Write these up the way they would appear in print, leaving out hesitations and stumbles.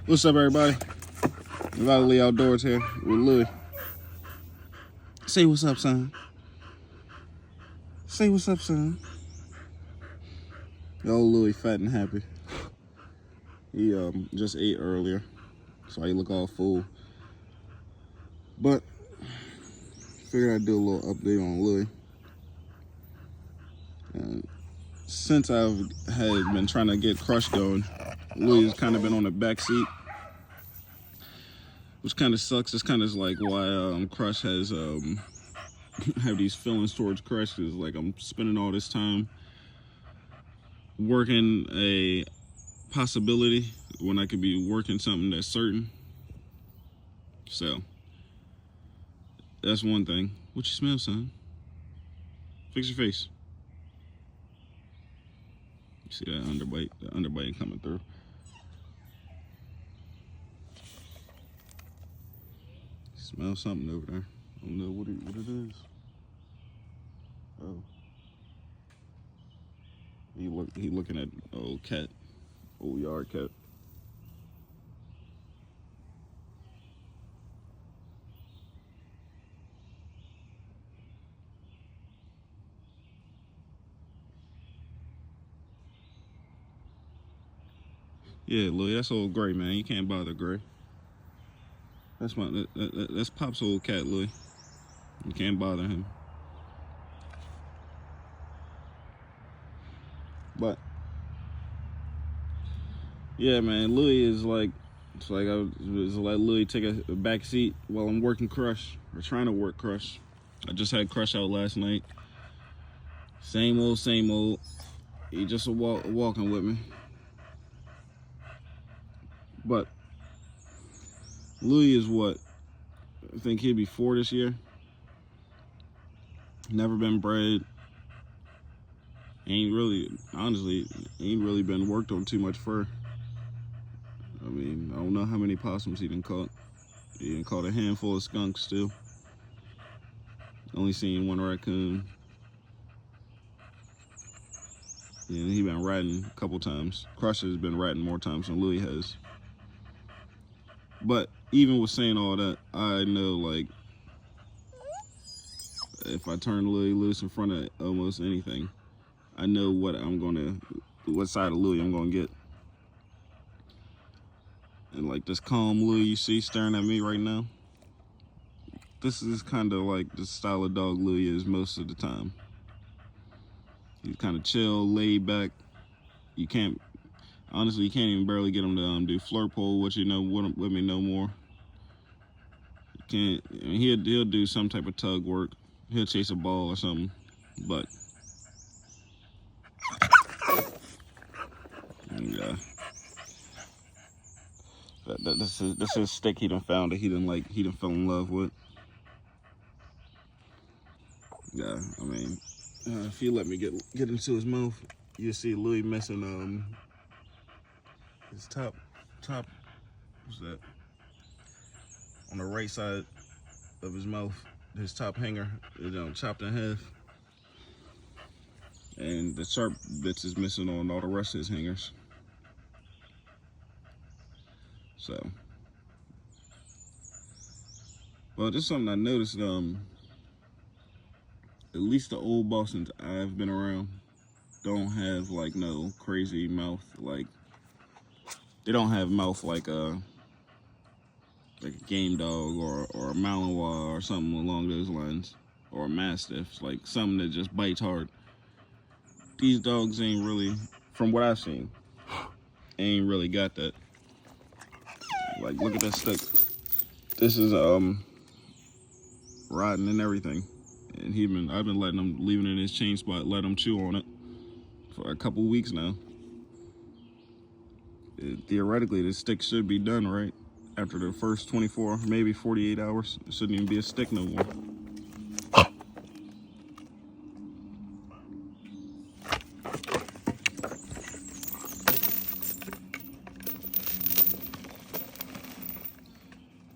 What's up, everybody? Valley Outdoors here with Louis. Say what's up, son. Say what's up, son. The old Louis fat and happy. He just ate earlier, so he look all full. But figured I'd do a little update on Louis. Since I've had been trying to get Crush going, Louis has kind of been on the back seat, which kind of sucks. It's kind of like why Crush has have these feelings towards Crush, because like I'm spending all this time working a possibility when I could be working something that's certain. So that's one thing. What you smell, son? Fix your face. You see that underbite? The underbite coming through. Smell something over there. I don't know what it is. Oh. He looking at old cat. Old yard cat. Yeah, Louis, that's old Gray, man. You can't bother Gray. That's Pop's old cat, Louis. You can't bother him. But yeah, man, Louis is like, it's like I was let Louis take a back seat while I'm working Crush, or trying to work Crush. I just had Crush out last night. Same old, same old. He just walking with me. But Louis is what? I think he'd be 4 this year. Never been bred. Ain't really, honestly, ain't really been worked on too much fur. I mean, I don't know how many possums he done caught. He done caught a handful of skunks still. Only seen one raccoon. Yeah, he been ratting a couple times. Crush has been ratting more times than Louis has. But even with saying all that, I know, like, if I turn Louis loose in front of almost anything, I know what side of Louis I'm gonna get. And like this calm Louis you see staring at me right now, this is kind of like the style of dog Louis is most of the time. He's kind of chill, laid back. Honestly, you can't even barely get him to do flirt pole, which, you know, wouldn't let me know more. You can't, I mean, he'll do some type of tug work. He'll chase a ball or something, but yeah. This is his stick he done found that he done fell in love with. Yeah, I mean, if you let me get into his mouth, you'll see Louis missing his top, what's that? On the right side of his mouth, his top hanger is chopped in half. And the sharp bits is missing on all the rest of his hangers. So, well, this is something I noticed, at least the old Bostons I've been around don't have like no crazy mouth. Like, they don't have mouth like a game dog or a Malinois or something along those lines, or a Mastiff, like something that just bites hard. These dogs ain't really, from what I've seen, ain't really got that. Like, look at that stick. This is rotten and everything, and I've been letting him, leaving it in his chain spot, let him chew on it for a couple weeks now. Theoretically, this stick should be done right after the first 24, maybe 48 hours. It shouldn't even be a stick no more.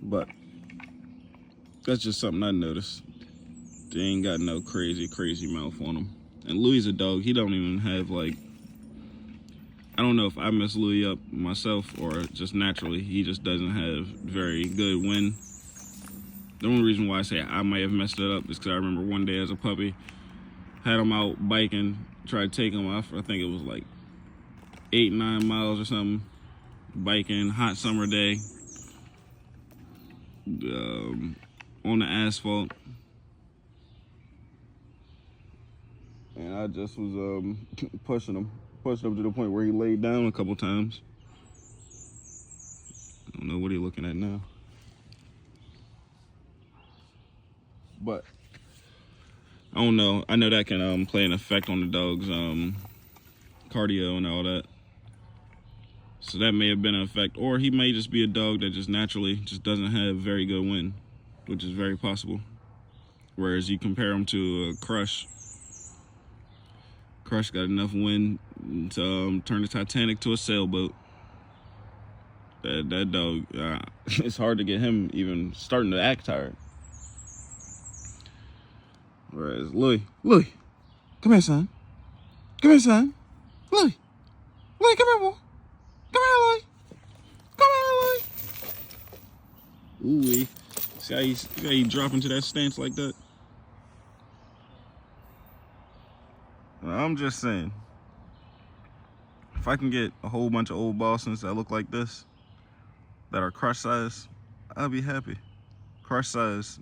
But that's just something I noticed. They ain't got no crazy mouth on them. And Louis a dog, he don't even have like, I don't know if I messed Louis up myself or just naturally. He just doesn't have very good wind. The only reason why I say I might have messed it up is because I remember one day as a puppy, had him out biking, tried to take him off. I think it was like 8-9 miles or something, biking, hot summer day, on the asphalt. And I just was pushing him to the point where he laid down a couple times. I don't know what he's looking at now. But I don't know. I know that can play an effect on the dog's cardio and all that. So that may have been an effect. Or he may just be a dog that just naturally just doesn't have very good wind, which is very possible. Whereas you compare him to a Crush. Crush got enough wind to turn the Titanic to a sailboat. That dog, it's hard to get him even starting to act tired. Whereas Louis, come here, son. Come here, son. Louis, come here, boy. Come here, Louis. Come here, Louis. Ooh, see how he drop into that stance like that? I'm just saying, if I can get a whole bunch of old Bostons that look like this, that are Crush size, I'll be happy. Crush size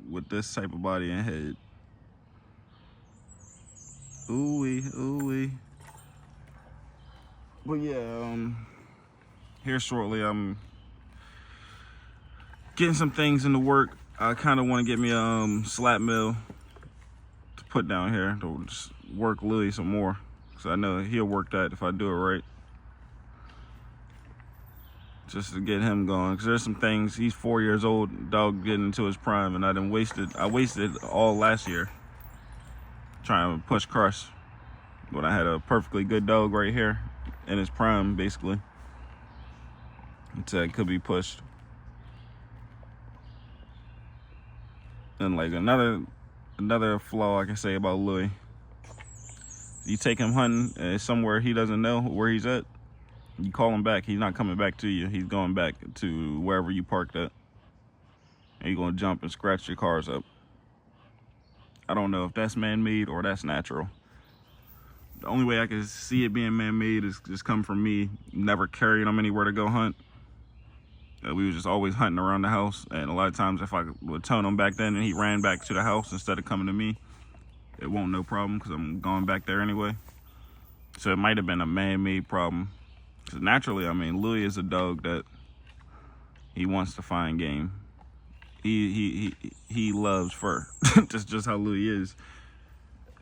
with this type of body and head. Ooh-wee. But yeah, here shortly I'm getting some things into work. I kind of want to get me a slat mill to put down here to just work Louis some more, because I know he'll work that if I do it right. Just to get him going, because there's some things. He's 4 years old, dog getting into his prime, and I wasted all last year trying to push Crush when I had a perfectly good dog right here in his prime, basically. It could be pushed. And like another flaw I can say about Louis, you take him hunting somewhere he doesn't know where he's at, you call him back, he's not coming back to you. He's going back to wherever you parked at. And he's gonna jump and scratch your cars up. I don't know if that's man-made or that's natural. The only way I can see it being man-made is just come from me never carrying him anywhere to go hunt. We were just always hunting around the house, and a lot of times if I would tone him back then and he ran back to the house instead of coming to me, it won't no problem because I'm going back there anyway. So it might have been a man-made problem. Because naturally, I mean, Louis is a dog that he wants to find game. He loves fur. just how Louis is.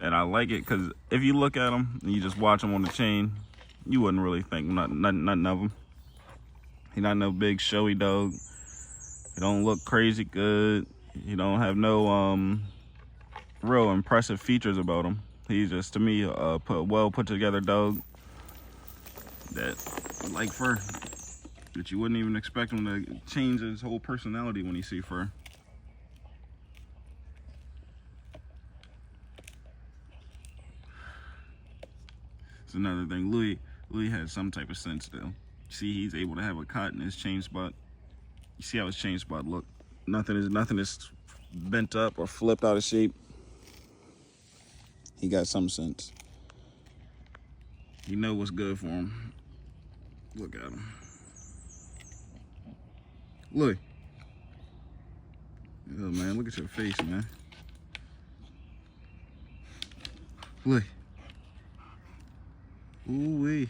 And I like it because if you look at him and you just watch him on the chain, you wouldn't really think nothing of him. He not no big showy dog. He don't look crazy good. He don't have no real impressive features about him. He's just, to me, a well put together dog that like fur. That you wouldn't even expect him to change his whole personality when you see fur. It's another thing. Louis has some type of sense though. See, he's able to have a cot in his chain spot. You see how his chain spot look? Nothing is bent up or flipped out of shape. He got some sense. You know what's good for him. Look at him. Louis. Oh man, look at your face, man. Louis. Ooh-wee.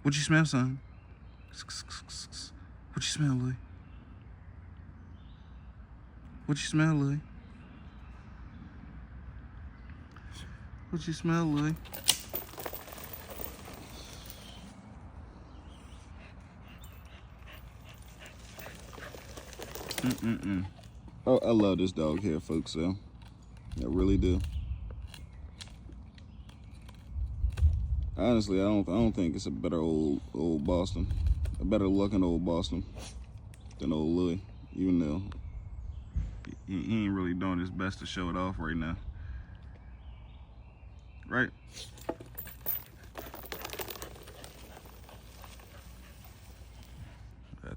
What you smell, son? What you smell, Louis? What you smell, Louis? What you smell, Louis? Oh, I love this dog here, folks, so I really do. Honestly, I don't think it's a better old Boston, a better looking old Boston than old Louis, even though he ain't really doing his best to show it off right now. Right?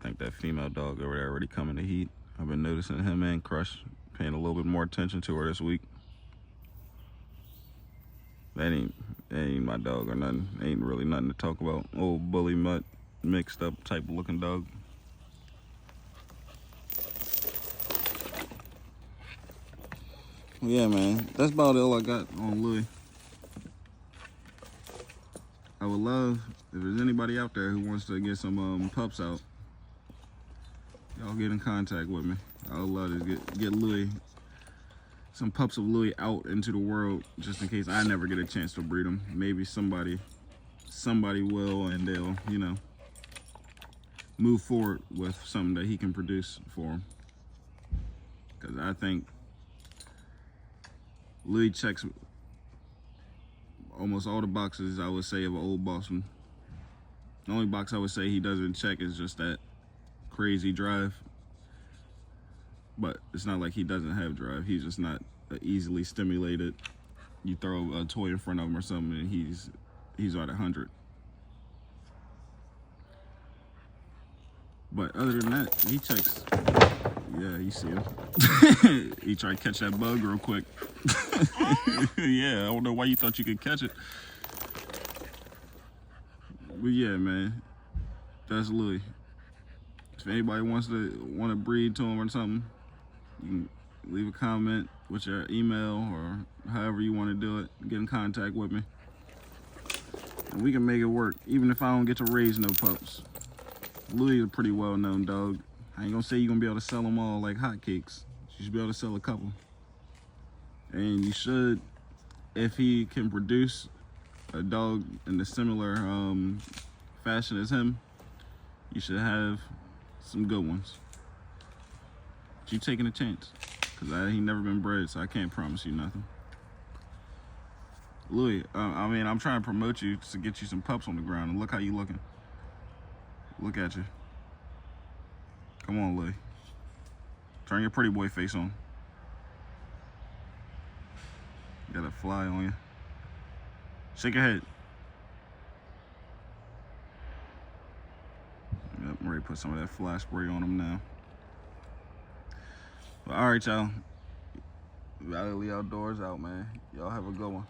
think that female dog over there already coming to heat. I've been noticing him and Crush paying a little bit more attention to her this week. That ain't my dog or nothing. Ain't really nothing to talk about. Old bully mutt, mixed up type of looking dog. Yeah, man, that's about all I got on Louis. I would love if there's anybody out there who wants to get some pups out. Y'all get in contact with me. I would love to get Louis, some pups of Louis out into the world, just in case I never get a chance to breed them. Maybe somebody will, and they'll, you know, move forward with something that he can produce for him. Because I think Louis checks almost all the boxes, I would say, of an old Boston. The only box I would say he doesn't check is just that crazy drive. But it's not like he doesn't have drive. He's just not easily stimulated. You throw a toy in front of him or something, and he's at 100. But other than that, he checks. Yeah, you see him. He tried to catch that bug real quick. Yeah, I don't know why you thought you could catch it. But yeah, man, that's Louis. If anybody wants to breed to him or something, you can leave a comment with your email or however you want to do it. Get in contact with me, and we can make it work. Even if I don't get to raise no pups, Louis is a pretty well-known dog. I ain't gonna say you're gonna be able to sell them all like hotcakes. You should be able to sell a couple, and you should, if he can produce a dog in a similar fashion as him, you should have some good ones. But you taking a chance, because he never been bred, so I can't promise you nothing. Louis, I mean, I'm trying to promote you to get you some pups on the ground, and look how you looking. Look at you. Come on, Louis. Turn your pretty boy face on. Got a fly on you. Shake your head. Yep, I'm ready to put some of that fly spray on him now. But all right, y'all. Valley Outdoors out, man. Y'all have a good one.